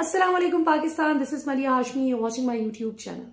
अस्सलाम वालेकुम Pakistan, this is मलिया Hashmi, you watching my YouTube channel.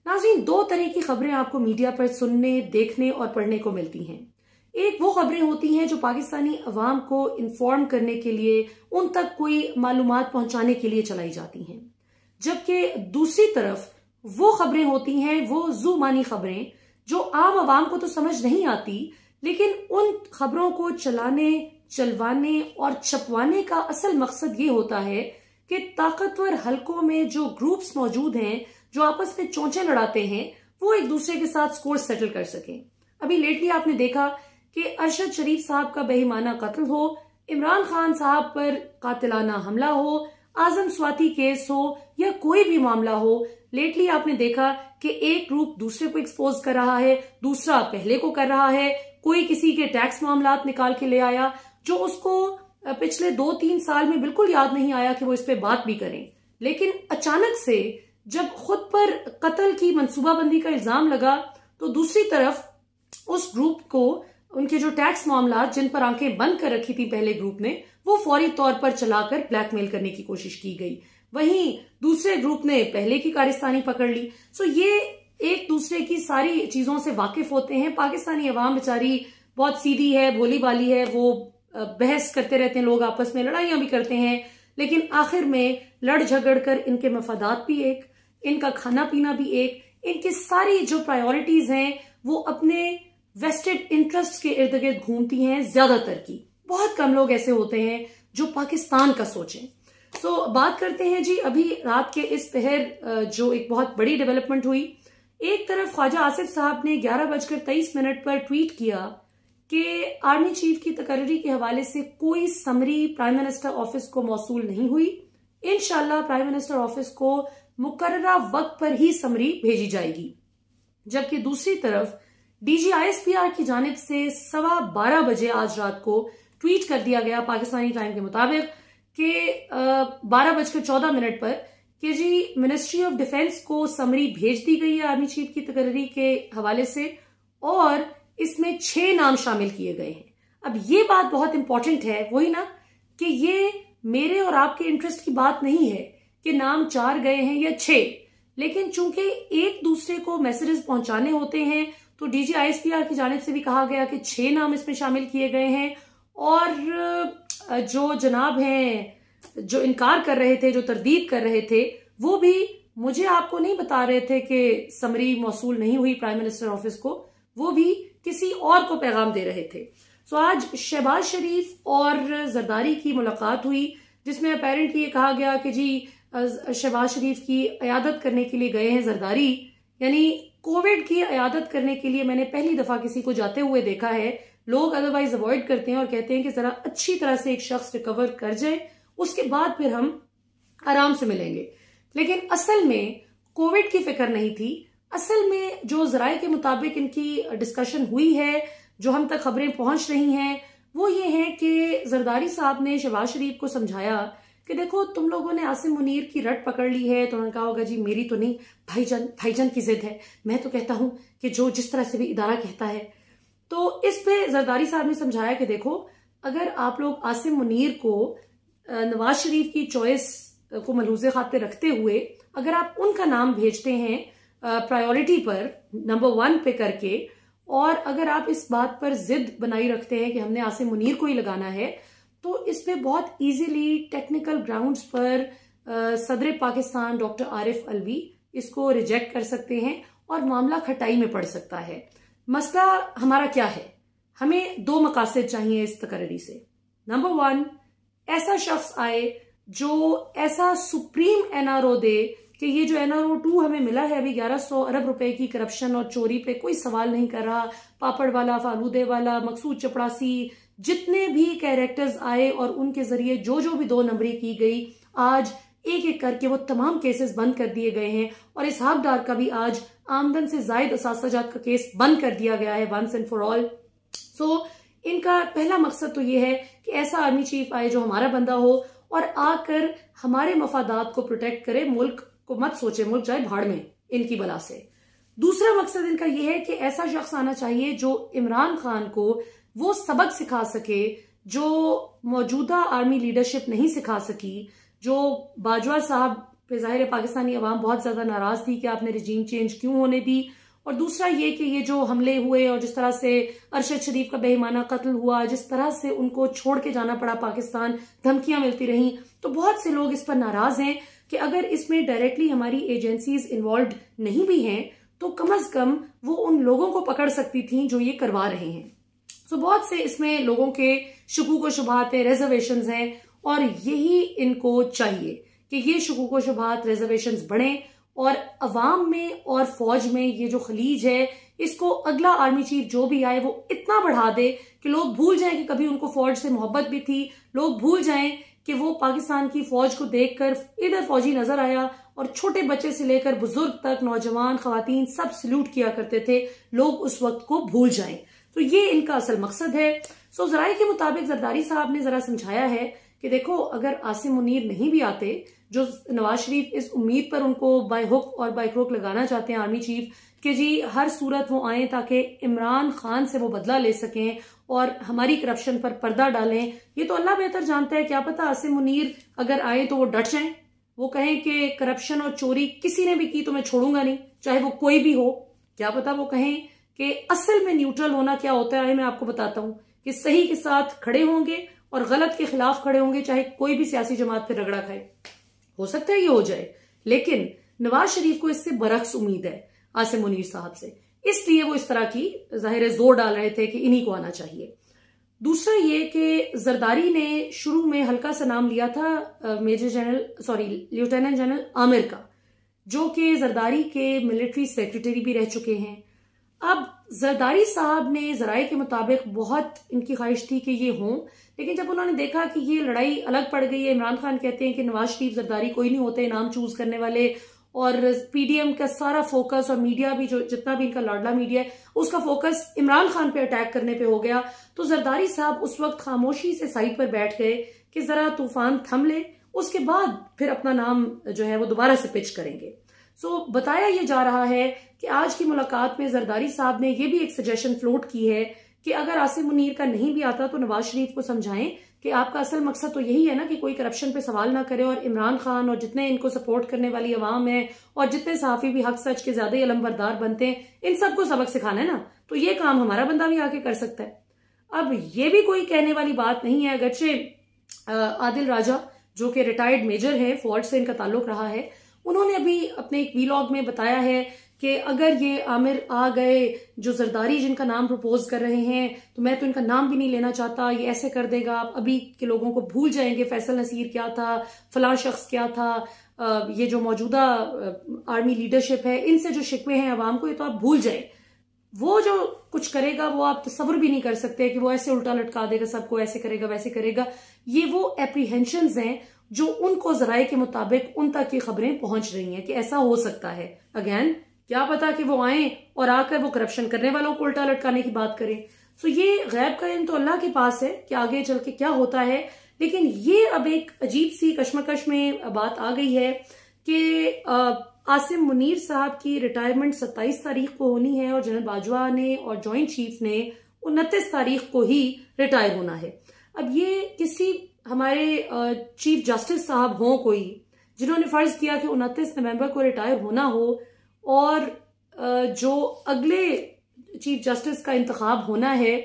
नाज़रीन, दो तरह की खबरें आपको मीडिया पर सुनने, देखने और पढ़ने को मिलती हैं। एक वो खबरें होती हैं जो पाकिस्तानी अवाम को इन्फॉर्म करने के लिए, उन तक कोई मालूमात पहुंचाने के लिए चलाई जाती हैं, जबकि दूसरी तरफ वो खबरें होती हैं, वो जुबानी खबरें जो आम अवाम को तो समझ नहीं आती, लेकिन उन खबरों को चलाने, चलवाने और छपवाने का असल मकसद ये होता है कि ताकतवर हलकों में जो ग्रुप्स मौजूद हैं, जो आपस में चोंचे लड़ाते हैं, वो एक दूसरे के साथ स्कोर सेटल कर सकें। अभी लेटली आपने देखा कि अरशद शरीफ साहब का बेईमाना कत्ल हो, इमरान खान साहब पर कातिलाना हमला हो, आजम स्वाति केस हो या कोई भी मामला हो, लेटली आपने देखा कि एक ग्रुप दूसरे को एक्सपोज कर रहा है, दूसरा पहले को कर रहा है। कोई किसी के टैक्स मामलात निकाल के ले आया जो उसको पिछले 2-3 साल में बिल्कुल याद नहीं आया कि वो इस पे बात भी करें, लेकिन अचानक से जब खुद पर कत्ल की मंसूबाबंदी का इल्जाम लगा तो दूसरी तरफ उस ग्रुप को उनके जो टैक्स मामलात जिन पर आंखें बंद कर रखी थी पहले ग्रुप ने, वो फौरी तौर पर चलाकर ब्लैकमेल करने की कोशिश की गई। वहीं दूसरे ग्रुप ने पहले की कारस्तानी पकड़ ली। सो ये एक दूसरे की सारी चीजों से वाकिफ होते हैं। पाकिस्तानी अवाम बेचारी बहुत सीधी है, भोली भाली है, वो बहस करते रहते हैं, लोग आपस में लड़ाइयां भी करते हैं, लेकिन आखिर में लड़ झगड़ कर इनके मफादात भी एक, इनका खाना पीना भी एक, इनकी सारी जो प्रायोरिटीज हैं वो अपने वेस्टेड इंटरेस्ट के इर्द गिर्द घूमती हैं। ज्यादातर की, बहुत कम लोग ऐसे होते हैं जो पाकिस्तान का सोचें। तो बात करते हैं जी, अभी रात के इस पहर जो एक बहुत बड़ी डेवलपमेंट हुई। एक तरफ ख्वाजा आसिफ साहब ने 11:23 पर ट्वीट किया कि आर्मी चीफ की तकर्री के हवाले से कोई समरी प्राइम मिनिस्टर ऑफिस को मौसूल नहीं हुई। इंशाल्लाह प्राइम मिनिस्टर ऑफिस को मुकर्ररा वक्त पर ही समरी भेजी जाएगी। जबकि दूसरी तरफ DGISPR की जानिब से 12:15 बजे आज रात को ट्वीट कर दिया गया पाकिस्तानी टाइम के मुताबिक कि 12:14 पर कि जी मिनिस्ट्री ऑफ डिफेंस को समरी भेज दी गई है आर्मी चीफ की तकर्री के हवाले से, और इसमें 6 नाम शामिल किए गए हैं। अब ये बात बहुत इंपॉर्टेंट है, वही ना कि ये मेरे और आपके इंटरेस्ट की बात नहीं है कि नाम 4 गए हैं या 6, लेकिन चूंकि एक दूसरे को मैसेजेस पहुंचाने होते हैं तो DGISPR की जानिब से भी कहा गया कि 6 नाम इसमें शामिल किए गए हैं। और जो जनाब हैं जो इनकार कर रहे थे, जो तरदीद कर रहे थे, वो भी मुझे आपको नहीं बता रहे थे कि समरी मौसूल नहीं हुई प्राइम मिनिस्टर ऑफिस को, वो भी किसी और को पैगाम दे रहे थे। सो आज शहबाज शरीफ और जरदारी की मुलाकात हुई, जिसमें अपेरेंटली ये कहा गया कि जी शहबाज शरीफ की अयादत करने के लिए गए हैं जरदारी, यानी कोविड की अयादत करने के लिए मैंने पहली दफा किसी को जाते हुए देखा है। लोग अदरवाइज अवॉइड करते हैं और कहते हैं कि जरा अच्छी तरह से एक शख्स रिकवर कर जाए, उसके बाद फिर हम आराम से मिलेंगे। लेकिन असल में कोविड की फिक्र नहीं थी। असल में जो जराये के मुताबिक इनकी डिस्कशन हुई है, जो हम तक खबरें पहुंच रही हैं, वो ये है कि जरदारी साहब ने शहबाज शरीफ को समझाया कि देखो तुम लोगों ने आसिम मुनीर की रट पकड़ ली है। तो उन्होंने कहा होगा जी मेरी तो नहीं, भाईजान की जिद है, मैं तो कहता हूं कि जो जिस तरह से भी इदारा कहता है। तो इस पे जरदारी साहब ने समझाया कि देखो अगर आप लोग आसिम मुनीर को नवाज शरीफ की चॉइस को मलहूज़े खातिर रखते हुए अगर आप उनका नाम भेजते हैं प्रायोरिटी पर नंबर 1 पे करके, और अगर आप इस बात पर जिद बनाई रखते हैं कि हमने आसिम मुनीर को ही लगाना है, तो इस पे बहुत इजीली टेक्निकल ग्राउंड्स पर सदर पाकिस्तान डॉक्टर आरिफ अलवी इसको रिजेक्ट कर सकते हैं और मामला खटाई में पड़ सकता है। मसला हमारा क्या है? हमें 2 मकासद चाहिए इस तकर्री से। नंबर 1, ऐसा शख्स आए जो ऐसा सुप्रीम NRO दे कि ये जो NRO 2 हमें मिला है अभी 1100 अरब रुपए की करप्शन और चोरी पे कोई सवाल नहीं कर रहा। पापड़ वाला, फालूदे वाला, मकसूद चपड़ासी, जितने भी कैरेक्टर्स आए और उनके जरिए जो भी 2 नंबरी की गई, आज एक एक करके वो तमाम केसेस बंद कर दिए गए हैं। और इसहाक डार का भी आज आमदन से जायद असासाजात का केस बंद कर दिया गया है वंस एंड फॉर ऑल। सो इनका पहला मकसद तो ये है कि ऐसा आर्मी चीफ आए जो हमारा बंदा हो और आकर हमारे मफादात को प्रोटेक्ट करे, मुल्क को मत सोचे मुल्क जाए भाड़ में इनकी बला से। दूसरा मकसद इनका यह है कि ऐसा शख्स आना चाहिए जो इमरान खान को वो सबक सिखा सके जो मौजूदा आर्मी लीडरशिप नहीं सिखा सकी, जो बाजवा साहब पे ज़ाहिर है पाकिस्तानी अवाम बहुत ज़्यादा नाराज़ थी कि आपने रिजीम चेंज क्यों होने दी। और दूसरा ये कि ये जो हमले हुए और जिस तरह से अरशद शरीफ का बेईमाना कत्ल हुआ, जिस तरह से उनको छोड़ के जाना पड़ा पाकिस्तान, धमकियां मिलती रहीं, तो बहुत से लोग इस पर नाराज हैं कि अगर इसमें डायरेक्टली हमारी एजेंसीज इन्वॉल्व नहीं भी हैं तो कम अज कम वो उन लोगों को पकड़ सकती थी जो ये करवा रहे हैं। तो बहुत से इसमें लोगों के शुकूक व शुबहात हैं, रिजर्वेशंस हैं, और यही इनको चाहिए कि ये शुकूक व शुबहात, रिजर्वेशंस बढ़े और अवाम में और फौज में ये जो खलीज है इसको अगला आर्मी चीफ जो भी आए वो इतना बढ़ा दे कि लोग भूल जाएं कि कभी उनको फौज से मोहब्बत भी थी, लोग भूल जाएं कि वो पाकिस्तान की फौज को देखकर इधर फौजी नजर आया और छोटे बच्चे से लेकर बुजुर्ग तक, नौजवान, खवातीन सब सल्यूट किया करते थे, लोग उस वक्त को भूल जाएं। तो ये इनका असल मकसद है। सो जराये के मुताबिक जरदारी साहब ने जरा समझाया है कि देखो, अगर आसिम मुनीर नहीं भी आते, जो नवाज शरीफ इस उम्मीद पर उनको बाय हुक और बाय क्रोक लगाना चाहते हैं आर्मी चीफ कि जी हर सूरत वो आए ताकि इमरान खान से वो बदला ले सकें और हमारी करप्शन पर पर्दा डालें, ये तो अल्लाह बेहतर जानता है। क्या पता आसिम मुनीर अगर आए तो वो डट जाएं, वो कहें कि करप्शन और चोरी किसी ने भी की तो मैं छोड़ूंगा नहीं, चाहे वो कोई भी हो। क्या पता वो कहें कि असल में न्यूट्रल होना क्या होता है, मैं आपको बताता हूं कि सही के साथ खड़े होंगे और गलत के खिलाफ खड़े होंगे, चाहे कोई भी सियासी जमात पे रगड़ा खाए। हो सकता है ये हो जाए, लेकिन नवाज शरीफ को इससे बरक्स उम्मीद है आसिम मुनीर साहब से, इसलिए वो इस तरह की जाहिर जोर डाल रहे थे कि इन्हीं को आना चाहिए। दूसरा ये कि जरदारी ने शुरू में हल्का सा नाम लिया था लेफ्टिनेंट जनरल आमिर का, जो कि जरदारी के मिलिट्री सेक्रेटरी भी रह चुके हैं। अब जरदारी साहब ने जराये के मुताबिक बहुत इनकी ख्वाहिश थी कि ये हों, लेकिन जब उन्होंने देखा कि ये लड़ाई अलग पड़ गई है, इमरान खान कहते हैं कि नवाज शरीफ जरदारी कोई नहीं होते नाम चूज करने वाले, और पीडीएम का सारा फोकस और मीडिया भी जो जितना भी इनका लाडला मीडिया है उसका फोकस इमरान खान पे अटैक करने पे हो गया, तो जरदारी साहब उस वक्त खामोशी से साइड पर बैठ गए कि जरा तूफान थम ले, उसके बाद फिर अपना नाम जो है वो दोबारा से पिच करेंगे। सो बताया ये जा रहा है कि आज की मुलाकात में जरदारी साहब ने ये भी एक सजेशन फ्लोट की है कि अगर आसिम मुनीर का नहीं भी आता तो नवाज शरीफ को समझाएं कि आपका असल मकसद तो यही है ना कि कोई करप्शन पे सवाल ना करे, और इमरान खान और जितने इनको सपोर्ट करने वाली अवाम है और जितने सहाफी भी हक सच के ज्यादा ही अलमबरदार बनते हैं, इन सबको सबक सिखाना है ना, तो ये काम हमारा बंदा भी आके कर सकता है। अब ये भी कोई कहने वाली बात नहीं है, अगरचे आदिल राजा जो कि रिटायर्ड मेजर है, फौज से इनका ताल्लुक रहा है, उन्होंने अभी अपने एक वीलॉग में बताया है कि अगर ये आमिर आ गए, जो जरदारी जिनका नाम प्रपोज कर रहे हैं, तो मैं तो इनका नाम भी नहीं लेना चाहता, ये ऐसे कर देगा, आप अभी के लोगों को भूल जाएंगे फैसल नसीर क्या था, फलां शख्स क्या था, ये जो मौजूदा आर्मी लीडरशिप है इनसे जो शिकवे हैं अवाम को, ये तो आप भूल जाए। वो जो कुछ करेगा वो आप तस्वर भी नहीं कर सकते कि वो ऐसे उल्टा लटका देगा सबको, ऐसे करेगा वैसे करेगा। ये वो एप्रीहेंशंस हैं जो उनको जराये के मुताबिक उन तक की खबरें पहुंच रही हैं कि ऐसा हो सकता है। अगेन क्या पता कि वो आए और आकर वो करप्शन करने वालों को उल्टा लटकाने की बात करें। सो ये गैब का इल्म तो अल्लाह के पास है कि आगे चल के क्या होता है, लेकिन ये अब एक अजीब सी कश्मकश में बात आ गई है कि आसिम मुनीर साहब की रिटायरमेंट 27 तारीख को होनी है और जनरल बाजवा ने और जॉइंट चीफ ने 29 तारीख को ही रिटायर होना है। अब ये किसी हमारे चीफ जस्टिस साहब हों कोई जिन्होंने फर्ज किया कि 29 नवंबर को रिटायर होना हो, और जो अगले चीफ जस्टिस का इंतखाब होना है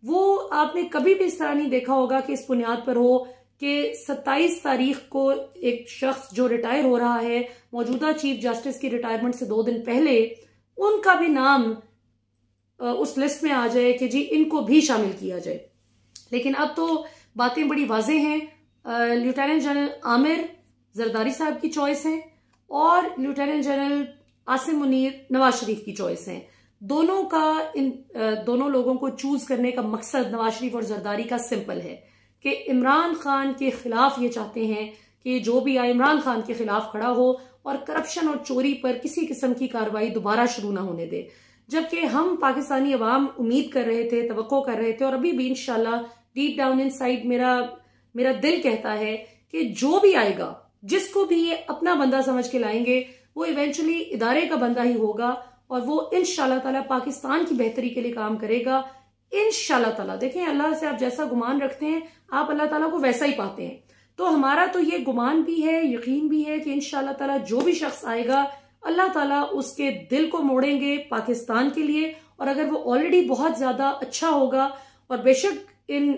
वो आपने कभी भी इस तरह नहीं देखा होगा कि इस बुनियाद पर हो कि 27 तारीख को एक शख्स जो रिटायर हो रहा है मौजूदा चीफ जस्टिस की रिटायरमेंट से 2 दिन पहले, उनका भी नाम उस लिस्ट में आ जाए कि जी इनको भी शामिल किया जाए। लेकिन अब तो बातें बड़ी वाज़ेह हैं। लेफ्टिनेंट जनरल आमिर जरदारी साहब की चॉइस है और लेफ्टिनेंट जनरल आसिम मुनीर नवाज शरीफ की चॉइस है। दोनों का इन दोनों लोगों को चूज करने का मकसद नवाज शरीफ और जरदारी का सिंपल है कि इमरान खान के खिलाफ ये चाहते हैं कि जो भी आए इमरान खान के खिलाफ खड़ा हो और करप्शन और चोरी पर किसी किस्म की कार्रवाई दोबारा शुरू ना होने दे। जबकि हम पाकिस्तानी अवाम उम्मीद कर रहे थे, तवक्को कर रहे थे, और अभी भी इंशाल्लाह डीप डाउन इनसाइड मेरा दिल कहता है कि जो भी आएगा, जिसको भी ये अपना बंदा समझ के लाएंगे, वो इवेंचुअली इदारे का बंदा ही होगा और वो इंशाल्लाह ताला पाकिस्तान की बेहतरी के लिए काम करेगा इंशाल्लाह ताला। देखें, अल्लाह से आप जैसा गुमान रखते हैं आप अल्लाह ताला को वैसा ही पाते हैं। तो हमारा तो ये गुमान भी है, यकीन भी है कि इंशाअल्लाह ताला जो भी शख्स आएगा अल्लाह ताला उसके दिल को मोड़ेंगे पाकिस्तान के लिए। और अगर वो ऑलरेडी बहुत ज्यादा अच्छा होगा और बेशक इन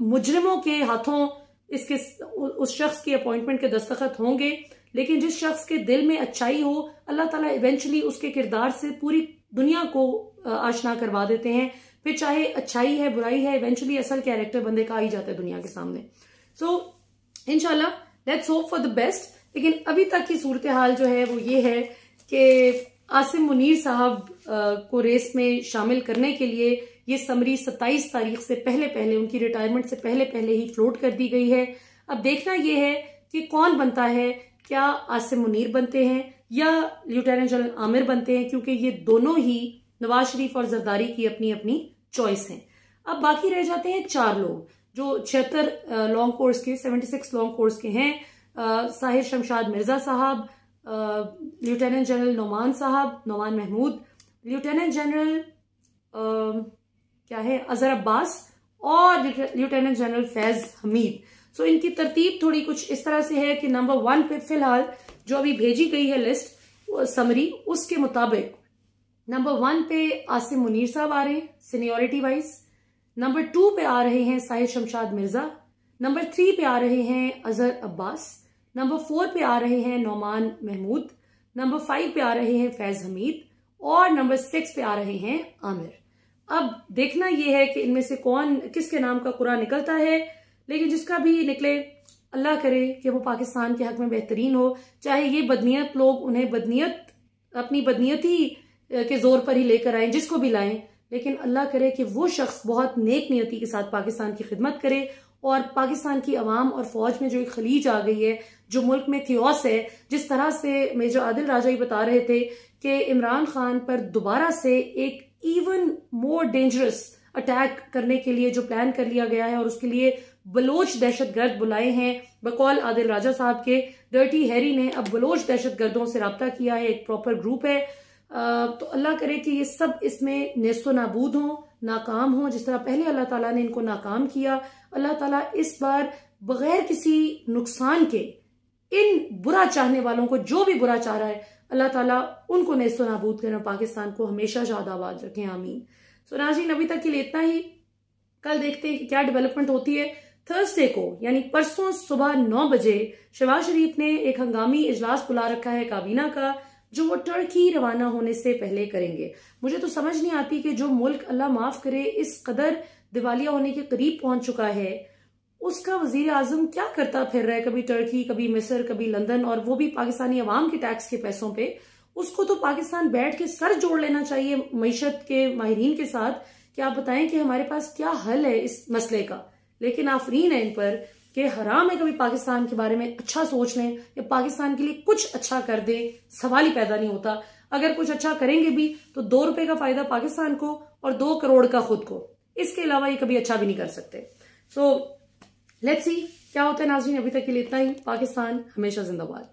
मुजरिमों के हाथों इसके उस शख्स की अपॉइंटमेंट के दस्तखत होंगे, लेकिन जिस शख्स के दिल में अच्छाई हो अल्लाह ताला इवेंचुअली उसके किरदार से पूरी दुनिया को आशना करवा देते हैं। फिर चाहे अच्छाई है बुराई है, इवेंचुअली असल कैरेक्टर बंदे का आ ही जाता है दुनिया के सामने। सो इंशाल्लाह let's hope for the best. लेकिन अभी तक की सूरत हाल जो है वो ये है कि आसिम मुनीर साहब को रेस में शामिल करने के लिए ये समरी 27 तारीख से पहले उनकी रिटायरमेंट से पहले ही फ्लोट कर दी गई है। अब देखना यह है कि कौन बनता है, क्या आसिम मुनीर बनते हैं या लेफ्टिनेंट जनरल आमिर बनते हैं, क्योंकि ये दोनों ही नवाज शरीफ और जरदारी की अपनी अपनी चॉइस है। अब बाकी रह जाते हैं 4 लोग जो 76 लॉन्ग कोर्स के 76 लॉन्ग कोर्स के हैं। साहिर शमशाद मिर्जा साहब, लेफ्टिनेंट जनरल नोमान साहब, नोमान महमूद, लेफ्टिनेंट जनरल क्या है अजहर अब्बास और लेफ्टिनेंट जनरल फैज हमीद। सो इनकी तरतीब थोड़ी कुछ इस तरह से है कि नंबर 1 पे फिलहाल जो अभी भेजी गई है लिस्ट समरी, उसके मुताबिक नंबर 1 पे आसिम मुनीर साहब आ रहे हैं सीनियोरिटी वाइज। नंबर 2 पे आ रहे हैं साहिर शमशाद मिर्जा। नंबर 3 पे आ रहे हैं अजहर अब्बास। नंबर 4 पे आ रहे हैं नोमान महमूद। नंबर 5 पे आ रहे हैं फैज हमीद और नंबर 6 पे आ रहे हैं आमिर। अब देखना यह है कि इनमें से कौन किसके नाम का कुरा निकलता है, लेकिन जिसका भी निकले अल्लाह करे कि वो पाकिस्तान के हक में बेहतरीन हो। चाहे ये बदनीयत लोग उन्हें अपनी बदनीयती के जोर पर ही लेकर आए, जिसको भी लाएं, लेकिन अल्लाह करे कि वो शख्स बहुत नेक नियति के साथ पाकिस्तान की खिदमत करे और पाकिस्तान की अवाम और फौज में जो एक खलीज आ गई है, जो मुल्क में थियोस है, जिस तरह से मेजर आदिल राजा ही बता रहे थे कि इमरान खान पर दोबारा से एक इवन मोर डेंजरस अटैक करने के लिए जो प्लान कर लिया गया है और उसके लिए बलोच दहशतगर्द बुलाए हैं। बकौल आदिल राजा साहब के डर्टी हैरी ने अब बलोच दहशतगर्दों से रब्ता किया है, एक प्रॉपर ग्रुप है। तो अल्लाह करे कि ये सब इसमें नेस्तो नाबूद हों, नाकाम हों, जिस तरह पहले अल्लाह ताला ने इनको नाकाम किया। अल्लाह ताला इस बार बगैर किसी नुकसान के इन बुरा चाहने वालों को, जो भी बुरा चाह रहा है, अल्लाह ताला उनको नेस्तो नाबूद करें, पाकिस्तान को हमेशा शाद आबाद रखें, आमीन। सो नाज़रीन अभी तक के लिए इतना ही। कल देखते हैं कि क्या डेवलपमेंट होती है। थर्सडे को यानी परसों सुबह 9 बजे शहबाज शरीफ ने एक हंगामी इजलास बुला रखा है काबीना का, जो वो टर्की रवाना होने से पहले करेंगे। मुझे तो समझ नहीं आती कि जो मुल्क अल्लाह माफ करे इस कदर दिवालिया होने के करीब पहुंच चुका है, उसका वजीर आजम क्या करता फिर रहा है, कभी टर्की, कभी मिस्र, कभी लंदन, और वो भी पाकिस्तानी अवाम के टैक्स के पैसों पे। उसको तो पाकिस्तान बैठ के सर जोड़ लेना चाहिए मईशत के माहिरीन के साथ कि आप बताएं कि हमारे पास क्या हल है इस मसले का। लेकिन आफरीन है इन पर कि हराम है कभी पाकिस्तान के बारे में अच्छा सोच लें या पाकिस्तान के लिए कुछ अच्छा कर दे, सवाल ही पैदा नहीं होता। अगर कुछ अच्छा करेंगे भी तो 2 रुपए का फायदा पाकिस्तान को और 2 करोड़ का खुद को, इसके अलावा ये कभी अच्छा भी नहीं कर सकते। सो लेट्स सी क्या होता है नाज़रीन। अभी तक के लिए इतना ही। पाकिस्तान हमेशा जिंदाबाद।